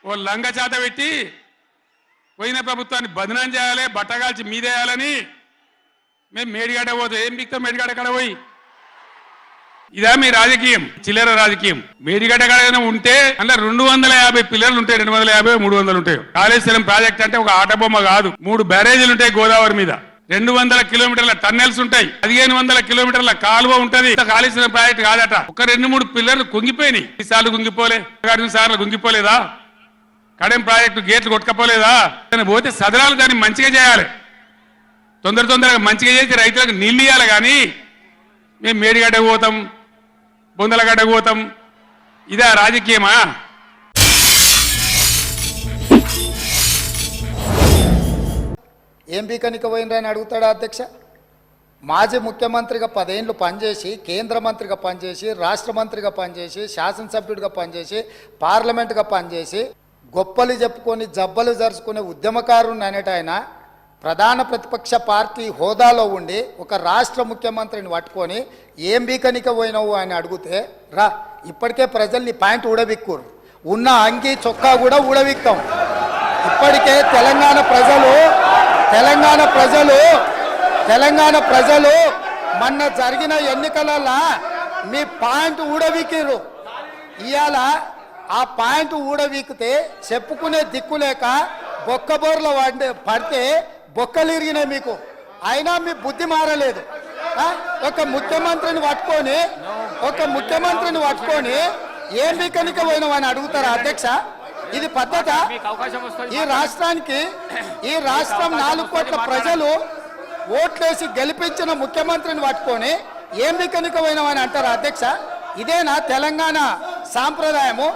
ఓ లంగ చేత పెట్టి పోయిన ప్రభుత్వాన్ని బదనాం చేయాలి, బట్టగాల్చి మీదేయాలని మేము మేడిగడ్డ పోతే ఏం బిక్తాం? మేడిగడ్డ కాడ పోయి ఇదా మీ రాజకీయం? చిల్లర రాజకీయం. మేడిగడ్డ కాడ ఉంటే అంటే 250 పిల్లలు ఉంటాయి, 250 300 ఉంటాయి. కాళేశ్వరం ప్రాజెక్ట్ అంటే ఒక ఆట బొమ్మ కాదు. 3 బ్యారేజీలు ఉంటాయి గోదావరి మీద, 200 కిలోమీటర్ల టన్నెల్స్ ఉంటాయి, 1500 కిలోమీటర్ల కాలువ ఉంటది. కాళేశ్వరం ప్రాజెక్ట్ కాదట. ఒక 2-3 పిల్లలు కుంగిపోయినాయి. ఈసార్లు కుంగిపోలే, 2 సార్లు కుంగిపోలేదా? కడెం ప్రాజెక్టు గేట్లు కొట్టుకపోలేదా? పోతే సదరాలు దాన్ని మంచిగా చేయాలి, తొందరగా మంచిగా చేసి రైతులకు నీళ్ళు ఇవ్వాలి. కానీ మేము మేడిగడ్డకు పోతాం, బొందలగడ్డకు పోతాం, ఇదా రాజకీయమా? ఏం బీకనిక పోయినరని అడుగుతాడా అధ్యక్ష? మాజీ ముఖ్యమంత్రిగా 10 ఏళ్ళు పనిచేసి, కేంద్ర మంత్రిగా పనిచేసి, రాష్ట్ర మంత్రిగా పనిచేసి, శాసనసభ్యుడిగా పనిచేసి, పార్లమెంటుగా పనిచేసి, గొప్పలు చెప్పుకొని జబ్బలు జరుచుకునే ఉద్యమకారుని అనేట ఆయన ప్రధాన ప్రతిపక్ష పార్టీ హోదాలో ఉండి ఒక రాష్ట్ర ముఖ్యమంత్రిని పట్టుకొని ఏం బీకనిక పోయినావు అని అడిగితే, రా ఇప్పటికే ప్రజల్ని పాయింట్ ఊడబిక్కురు, ఉన్న అంగి చొక్కా కూడా ఊడబిక్తాం. ఇప్పటికే తెలంగాణ ప్రజలు మొన్న జరిగిన ఎన్నికలలో మీ పాయింట్ ఊడబిక్కిరు. ఇవాళ ఆ పాయింట్ ఊడబీకితే చెప్పుకునే దిక్కులేక బొక్కబోర్ల పడితే బొక్కలు ఇరిగినాయి మీకు. అయినా మీ బుద్ధి మారలేదు. ఒక ముఖ్యమంత్రిని పట్టుకొని ఏం బీకనిక పోయినావని అడుగుతారా అధ్యక్ష? ఇది పద్ధత? ఈ రాష్ట్రం 4 కోట్ల ప్రజలు ఓట్లేసి గెలిపించిన ముఖ్యమంత్రిని పట్టుకొని ఏం బీకనిక పోయినావని అంటారా అధ్యక్ష? ఇదేనా తెలంగాణ సాంప్రదాయము?